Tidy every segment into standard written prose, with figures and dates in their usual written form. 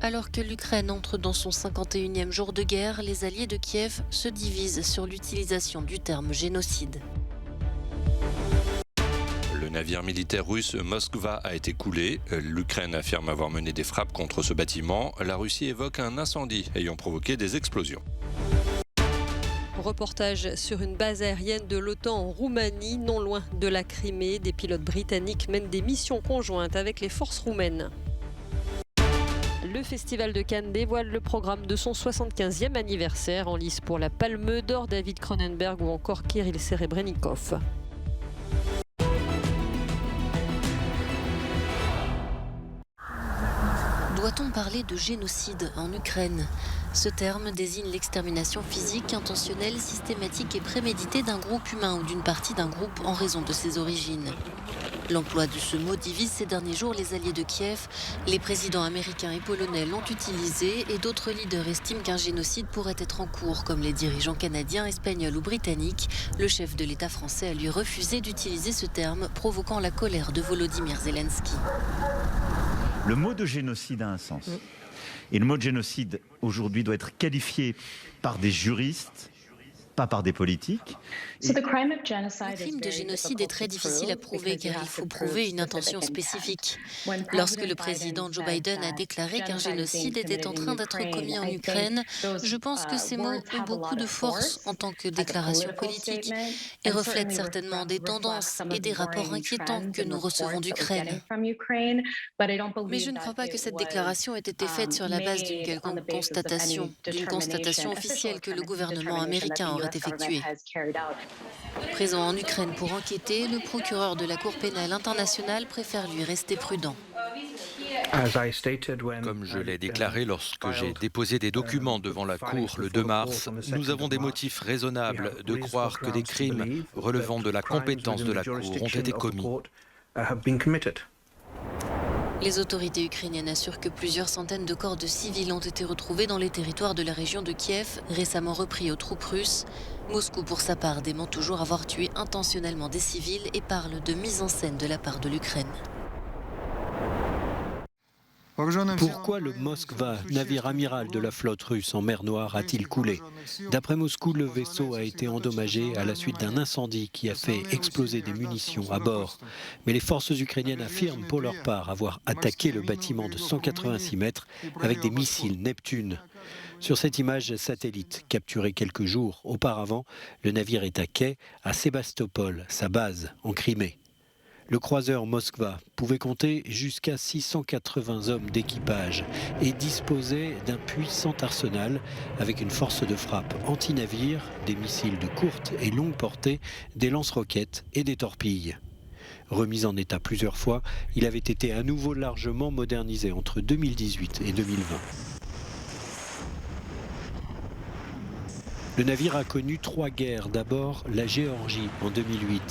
Alors que l'Ukraine entre dans son 51e jour de guerre, les alliés de Kiev se divisent sur l'utilisation du terme génocide. Le navire militaire russe Moskva a été coulé. L'Ukraine affirme avoir mené des frappes contre ce bâtiment. La Russie évoque un incendie ayant provoqué des explosions. Reportage sur une base aérienne de l'OTAN en Roumanie, non loin de la Crimée. Des pilotes britanniques mènent des missions conjointes avec les forces roumaines. Le Festival de Cannes dévoile le programme de son 75e anniversaire. En lice pour la Palme d'Or, David Cronenberg ou encore Kirill Serebrennikov. Doit-on parler de génocide en Ukraine ? Ce terme désigne l'extermination physique, intentionnelle, systématique et préméditée d'un groupe humain ou d'une partie d'un groupe en raison de ses origines. L'emploi de ce mot divise ces derniers jours les alliés de Kiev. Les présidents américains et polonais l'ont utilisé et d'autres leaders estiment qu'un génocide pourrait être en cours, comme les dirigeants canadiens, espagnols ou britanniques. Le chef de l'État français a lui refusé d'utiliser ce terme, provoquant la colère de Volodymyr Zelensky. Le mot de génocide a un sens. Et le mot de génocide, aujourd'hui, doit être qualifié par des juristes, pas par des politiques. Le crime de génocide est très difficile à prouver car il faut prouver une intention spécifique. Lorsque le président Joe Biden a déclaré qu'un génocide était en train d'être commis en Ukraine, je pense que ces mots ont beaucoup de force en tant que déclaration politique et reflètent certainement des tendances et des rapports inquiétants que nous recevons d'Ukraine. Mais je ne crois pas que cette déclaration ait été faite sur la base d'une quelconque constatation, officielle que le gouvernement américain aurait effectuée. Présent en Ukraine pour enquêter, le procureur de la Cour pénale internationale préfère lui rester prudent. Comme je l'ai déclaré lorsque j'ai déposé des documents devant la Cour le 2 mars, nous avons des motifs raisonnables de croire que des crimes relevant de la compétence de la Cour ont été commis. Les autorités ukrainiennes assurent que plusieurs centaines de corps de civils ont été retrouvés dans les territoires de la région de Kiev, récemment repris aux troupes russes. Moscou, pour sa part, dément toujours avoir tué intentionnellement des civils et parle de mise en scène de la part de l'Ukraine. Pourquoi le Moskva, navire amiral de la flotte russe en mer Noire, a-t-il coulé? D'après Moscou, le vaisseau a été endommagé à la suite d'un incendie qui a fait exploser des munitions à bord. Mais les forces ukrainiennes affirment pour leur part avoir attaqué le bâtiment de 186 mètres avec des missiles Neptune. Sur cette image satellite, capturée quelques jours auparavant, le navire est à quai à Sébastopol, sa base en Crimée. Le croiseur Moskva pouvait compter jusqu'à 680 hommes d'équipage et disposait d'un puissant arsenal avec une force de frappe anti-navire, des missiles de courte et longue portée, des lance-roquettes et des torpilles. Remis en état plusieurs fois, il avait été à nouveau largement modernisé entre 2018 et 2020. Le navire a connu 3 guerres. D'abord la Géorgie en 2008.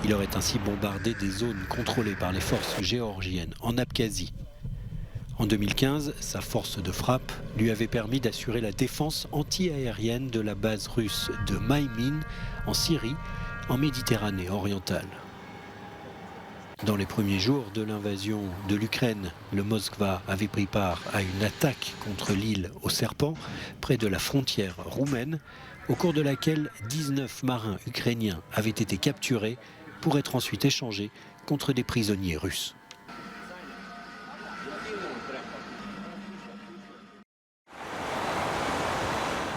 Il aurait ainsi bombardé des zones contrôlées par les forces géorgiennes en Abkhazie. En 2015, sa force de frappe lui avait permis d'assurer la défense anti-aérienne de la base russe de Maïmin en Syrie, en Méditerranée orientale. Dans les premiers jours de l'invasion de l'Ukraine, le Moskva avait pris part à une attaque contre l'île aux Serpents, près de la frontière roumaine, au cours de laquelle 19 marins ukrainiens avaient été capturés pour être ensuite échangés contre des prisonniers russes.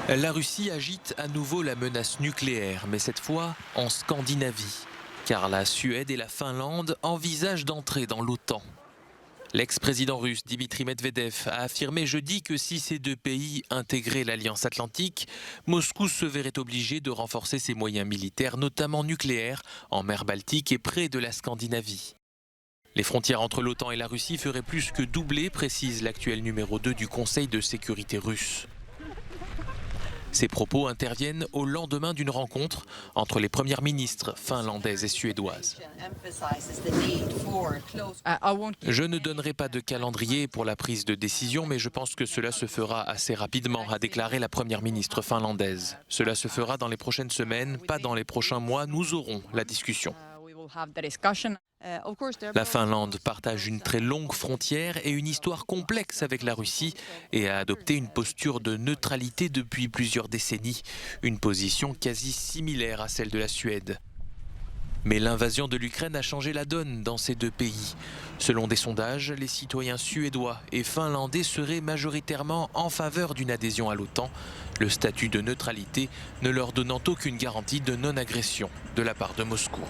La Russie agite à nouveau la menace nucléaire, mais cette fois en Scandinavie, car la Suède et la Finlande envisagent d'entrer dans l'OTAN. L'ex-président russe Dimitri Medvedev a affirmé jeudi que si ces deux pays intégraient l'Alliance Atlantique, Moscou se verrait obligé de renforcer ses moyens militaires, notamment nucléaires, en mer Baltique et près de la Scandinavie. Les frontières entre l'OTAN et la Russie feraient plus que doubler, précise l'actuel numéro 2 du Conseil de sécurité russe. Ces propos interviennent au lendemain d'une rencontre entre les premières ministres finlandaises et suédoises. Je ne donnerai pas de calendrier pour la prise de décision, mais je pense que cela se fera assez rapidement, a déclaré la première ministre finlandaise. Cela se fera dans les prochaines semaines, pas dans les prochains mois, nous aurons la discussion. La Finlande partage une très longue frontière et une histoire complexe avec la Russie et a adopté une posture de neutralité depuis plusieurs décennies, une position quasi similaire à celle de la Suède. Mais l'invasion de l'Ukraine a changé la donne dans ces deux pays. Selon des sondages, les citoyens suédois et finlandais seraient majoritairement en faveur d'une adhésion à l'OTAN, le statut de neutralité ne leur donnant aucune garantie de non-agression de la part de Moscou.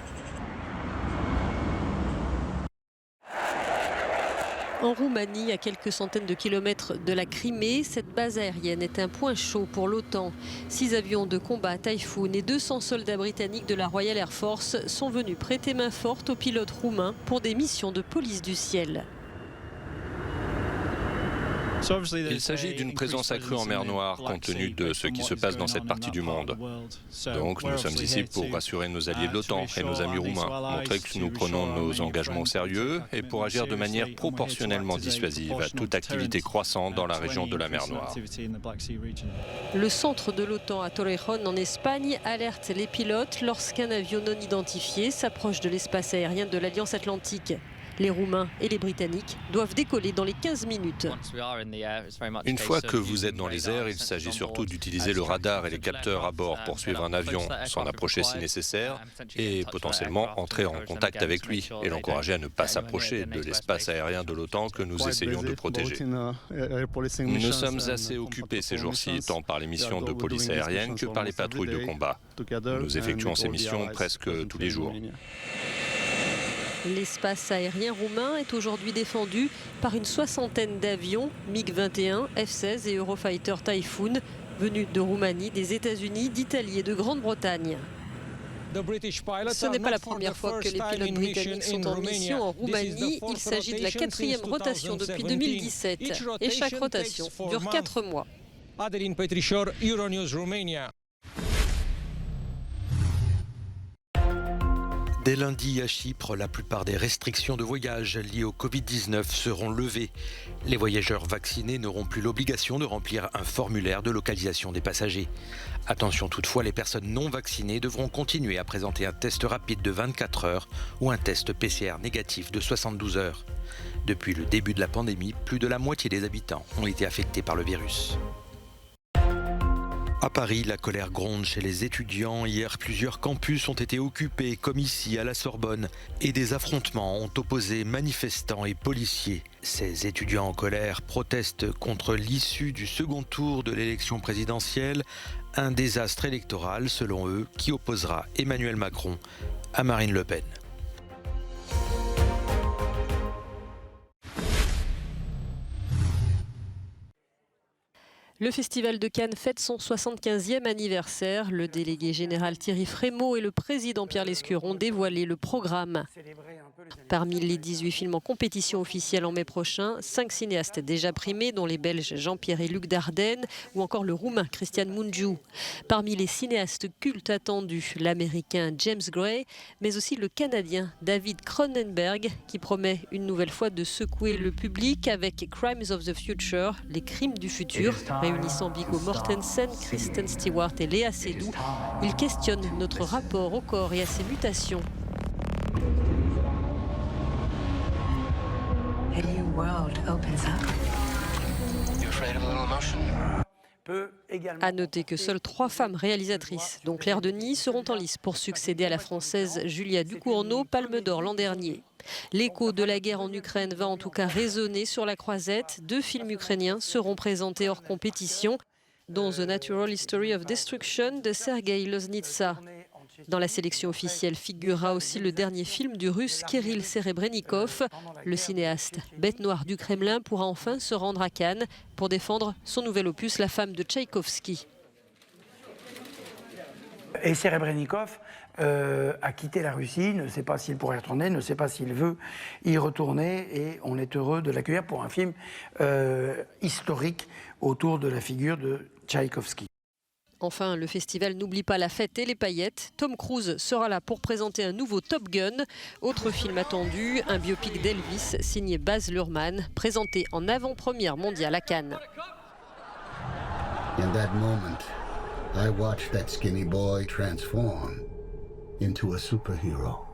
En Roumanie, à quelques centaines de kilomètres de la Crimée, cette base aérienne est un point chaud pour l'OTAN. 6 avions de combat Typhoon et 200 soldats britanniques de la Royal Air Force sont venus prêter main forte aux pilotes roumains pour des missions de police du ciel. Il s'agit d'une présence accrue en mer Noire, compte tenu de ce qui se passe dans cette partie du monde. Donc nous sommes ici pour rassurer nos alliés de l'OTAN et nos amis roumains, montrer que nous prenons nos engagements au sérieux et pour agir de manière proportionnellement dissuasive à toute activité croissante dans la région de la mer Noire. Le centre de l'OTAN à Torrejón en Espagne alerte les pilotes lorsqu'un avion non identifié s'approche de l'espace aérien de l'Alliance Atlantique. Les Roumains et les Britanniques doivent décoller dans les 15 minutes. Une fois que vous êtes dans les airs, il s'agit surtout d'utiliser le radar et les capteurs à bord pour suivre un avion, s'en approcher si nécessaire et potentiellement entrer en contact avec lui et l'encourager à ne pas s'approcher de l'espace aérien de l'OTAN que nous essayons de protéger. Nous sommes assez occupés ces jours-ci, tant par les missions de police aérienne que par les patrouilles de combat. Nous effectuons ces missions presque tous les jours. L'espace aérien roumain est aujourd'hui défendu par une soixantaine d'avions MiG-21, F-16 et Eurofighter Typhoon venus de Roumanie, des États-Unis, d'Italie et de Grande-Bretagne. Ce n'est pas la première fois que les pilotes britanniques sont en mission en Roumanie. Il s'agit de la 4e rotation depuis 2017 et chaque rotation dure 4 mois. Dès lundi à Chypre, la plupart des restrictions de voyage liées au Covid-19 seront levées. Les voyageurs vaccinés n'auront plus l'obligation de remplir un formulaire de localisation des passagers. Attention toutefois, les personnes non vaccinées devront continuer à présenter un test rapide de 24 heures ou un test PCR négatif de 72 heures. Depuis le début de la pandémie, plus de la moitié des habitants ont été affectés par le virus. À Paris, la colère gronde chez les étudiants. Hier, plusieurs campus ont été occupés, comme ici à la Sorbonne, et des affrontements ont opposé manifestants et policiers. Ces étudiants en colère protestent contre l'issue du second tour de l'élection présidentielle, un désastre électoral, selon eux, qui opposera Emmanuel Macron à Marine Le Pen. Le Festival de Cannes fête son 75e anniversaire. Le délégué général Thierry Frémaux et le président Pierre Lescure ont dévoilé le programme. Parmi les 18 films en compétition officielle en mai prochain, 5 cinéastes déjà primés, dont les Belges Jean-Pierre et Luc Dardenne ou encore le Roumain Cristian Mungiu. Parmi les cinéastes cultes attendus, l'Américain James Gray, mais aussi le Canadien David Cronenberg, qui promet une nouvelle fois de secouer le public avec Crimes of the Future, les crimes du futur, réunissant Viggo Mortensen, Kristen Stewart et Léa Seydoux. Il questionne notre rapport au corps et à ses mutations. À noter que seules 3 femmes réalisatrices, dont Claire Denis, seront en lice pour succéder à la Française Julia Ducournau, Palme d'Or l'an dernier. L'écho de la guerre en Ukraine va en tout cas résonner sur la croisette. 2 films ukrainiens seront présentés hors compétition, dont The Natural History of Destruction de Sergei Loznitsa. Dans la sélection officielle figurera aussi le dernier film du Russe Kirill Serebrennikov. Le cinéaste Bête noire du Kremlin pourra enfin se rendre à Cannes pour défendre son nouvel opus La femme de Tchaïkovski. Et Serebrennikov a quitté la Russie, ne sait pas s'il pourrait y retourner, ne sait pas s'il veut y retourner, et on est heureux de l'accueillir pour un film historique autour de la figure de Tchaïkovski. Enfin, le festival n'oublie pas la fête et les paillettes. Tom Cruise sera là pour présenter un nouveau Top Gun. Autre film attendu, un biopic d'Elvis signé Baz Luhrmann, présenté en avant-première mondiale à Cannes. In that moment, I watched that skinny boy transform into a superhero.